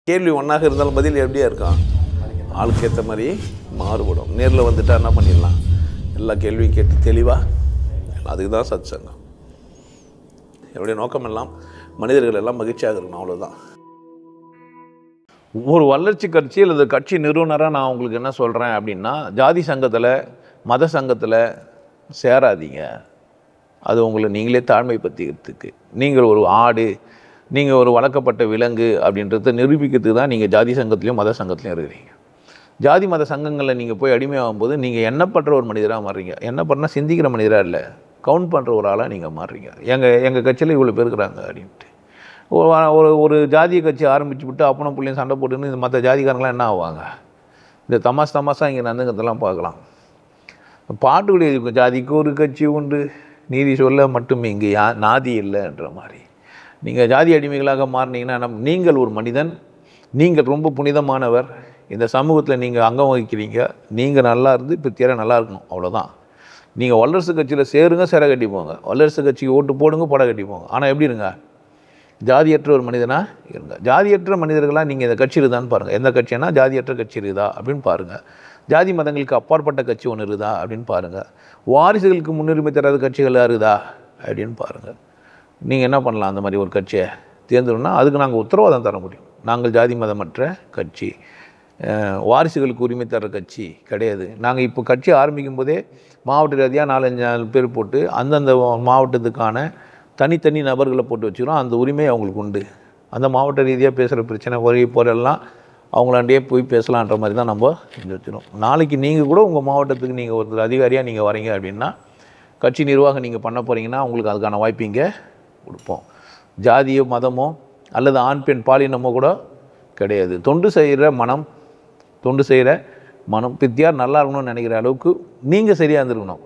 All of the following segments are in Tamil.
கேள்வி ஒன்றாக இருந்தாலும் பதில் எப்படியா இருக்கும்? ஆளுக்கு ஏற்ற மாதிரி மாறுபடும். நேரில் வந்துட்டா என்ன பண்ணிடலாம்? எல்லா கேள்வியும் கேட்டு தெளிவாக, அதுக்கு தான் சத் சங்கம். என்னுடைய நோக்கம் எல்லாம் மனிதர்கள் எல்லாம் மகிழ்ச்சியாக இருக்கணும், அவ்வளோதான். ஒரு வளர்ச்சி கட்சி அல்லது கட்சி நிறுவனராக நான் உங்களுக்கு என்ன சொல்கிறேன் அப்படின்னா, ஜாதி சங்கத்தில் மத சங்கத்தில் சேராதீங்க. அது உங்களை நீங்களே தாழ்மைப்படுத்திக்கிறதுக்கு, நீங்கள் ஒரு ஆடு, நீங்கள் ஒரு வளர்க்கப்பட்ட விலங்கு அப்படின்றத நிரூபிக்கிறதுக்கு தான் நீங்கள் ஜாதி சங்கத்துலேயும் மத சங்கத்துலேயும் இருக்கிறீங்க. ஜாதி மத சங்கங்களில் நீங்கள் போய் அடிமையாகும்போது நீங்கள் எண்ணப்படுற ஒரு மனிதராக மாறுறீங்க. என்ன பண்ணால் சிந்திக்கிற மனிதராக இல்லை, கவுண்ட் பண்ணுற ஒரு ஆளாக நீங்கள் மாறுறீங்க. எங்கள் கட்சியில் இவ்வளோ பேர் இருக்கிறாங்க அப்படின்ட்டு ஒரு ஜாதிய கட்சி ஆரம்பிச்சு விட்டு அப்பனும் பிள்ளையும் சண்டை போட்டுன்னு இந்த மற்ற ஜாதிக்காரங்களாம் என்ன ஆவாங்க? இந்த தமாசாக இங்கே நடந்துங்கிறதெல்லாம் பார்க்கலாம். பாட்டுடைய ஜாதிக்கு ஒரு கட்சி உண்டு, நீதி சொல்ல மட்டுமே இங்கே நாதி இல்லைன்ற மாதிரி. நீங்கள் ஜாதி அடிமைகளாக மாறினீங்கன்னா நீங்கள் ஒரு மனிதன், நீங்கள் ரொம்ப புனிதமானவர், இந்த சமூகத்தில் நீங்கள் அங்கம் வகிக்கிறீங்க, நீங்கள் நல்லா இருந்து பித்தியார நல்லா இருக்கணும், அவ்வளோதான். நீங்கள் வல்லரசு கட்சியில் சேருங்க, சிறை கட்டி போங்க, வல்லரசு கட்சிக்கு ஓட்டு போடுங்க, படை கட்டி போங்க. ஆனால் எப்படி இருங்க? ஜாதியற்ற ஒரு மனிதனாக இருங்க. ஜாதியற்ற மனிதர்களாக நீங்கள் இந்த கட்சி இருக்குதான்னு பாருங்கள். எந்த கட்சினா ஜாதியற்ற கட்சி இருக்குதா அப்படின்னு பாருங்கள். ஜாதி மதங்களுக்கு அப்பாற்பட்ட கட்சி ஒன்று இருக்குதா அப்படின்னு பாருங்கள். வாரிசுகளுக்கு முன்னுரிமை தராத கட்சிகளாக இருக்குதா அப்படின்னு பாருங்கள். நீங்கள் என்ன பண்ணலாம்? அந்த மாதிரி ஒரு கட்சியை தேர்ந்தெடுனா அதுக்கு நாங்கள் உத்தரவாதம் தர முடியும். நாங்கள் ஜாதி மதமற்ற கட்சி, வாரிசுகளுக்கு உரிமை தர கட்சி கிடையாது. நாங்கள் இப்போ கட்சி ஆரம்பிக்கும் போதே மாவட்ட ரீதியாக 4-5 பேர் போட்டு அந்தந்த மாவட்டத்துக்கான தனித்தனி நபர்களை போட்டு வச்சுக்கிறோம். அந்த உரிமை அவங்களுக்கு உண்டு. அந்த மாவட்ட ரீதியாக பேசுகிற பிரச்சனை போரெல்லாம் அவங்களாண்டே போய் பேசலான்ற மாதிரி தான் நம்ம செஞ்சு வச்சுருவோம். நாளைக்கு நீங்கள் கூட உங்கள் மாவட்டத்துக்கு நீங்கள் ஒரு அதிகாரியாக நீங்கள் வரீங்க அப்படின்னா, கட்சி நிர்வாகம் நீங்கள் பண்ண போகிறீங்கன்னா உங்களுக்கு அதுக்கான வாய்ப்பு இங்கே கொடுப்போம். ஜாதியோ மதமோ அல்லது ஆண் பெண் பாலினமோ கூட கிடையாது. தொண்டு செய்கிற மனம் பித்தியார் நல்லா இருக்கணும்னு நினைக்கிற அளவுக்கு நீங்கள் சரியாக இருந்துருக்கணும்.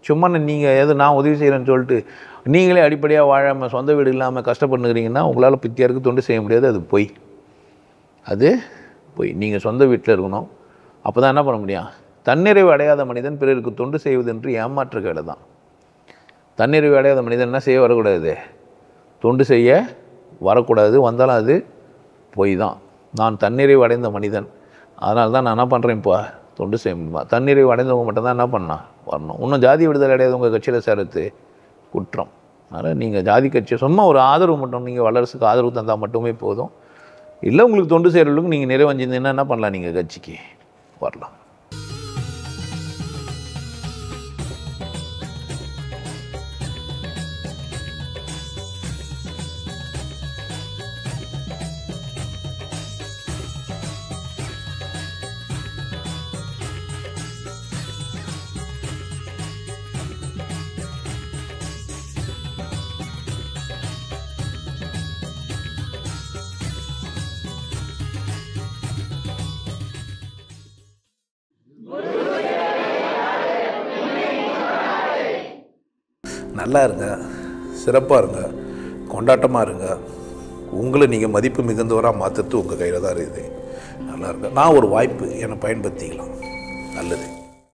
சும்மா நீங்கள் நான் உதவி செய்கிறேன்னு சொல்லிட்டு நீங்களே அடிப்படையாக வாழாமல் சொந்த வீடு இல்லாமல் கஷ்டப்பட்டுக்கிறீங்கன்னா உங்களால் பித்தியாருக்கு தொண்டு செய்ய முடியாது. அது பொய். நீங்கள் சொந்த வீட்டில் இருக்கணும். அப்போ தான் என்ன பண்ண முடியும்? தன்னிறைவு அடையாத மனிதன் பிறருக்கு தொண்டு செய்வது என்று ஏமாற்ற கேடு தான். தன்னிறைவு அடையாத மனிதன் என்ன செய்ய வரக்கூடாது? தொண்டு செய்ய வரக்கூடாது. வந்தாலும் அது பொய் தான். நான் தன்னிறைவு அடைந்த மனிதன், அதனால தான் நான் என்ன பண்ணுறேன், இப்போ தொண்டு செய்ய முடியுமா? தன்னிறைவு அடைந்தவங்க மட்டும் தான் என்ன பண்ணால் வரணும். இன்னும் ஜாதி விடுதலை அடையாதவங்க கட்சியில் சேரத்து குற்றம். அதனால் நீங்கள் ஜாதி கட்சியை சும்மா ஒரு ஆதரவு மட்டும், நீங்கள் வல்லரசுக்கு ஆதரவு தந்தால் மட்டுமே போதும். இல்லை உங்களுக்கு தொண்டு செய்கிறவங்களுக்கு நீங்கள் நிறைவஞ்சிருந்தீங்கன்னா என்ன பண்ணலாம்? நீங்கள் கட்சிக்கு வரலாம். நல்லா இருங்க, சிறப்பாக இருங்க, கொண்டாட்டமாக இருங்க. உங்களை நீங்கள் மதிப்பு மிகுந்தவராக மாற்றுறது உங்கள் கையில் தான் இருக்குது. நல்லா இருங்க. நான் ஒரு வாய்ப்பு என்னை பயன்படுத்திக்கலாம். நல்லது.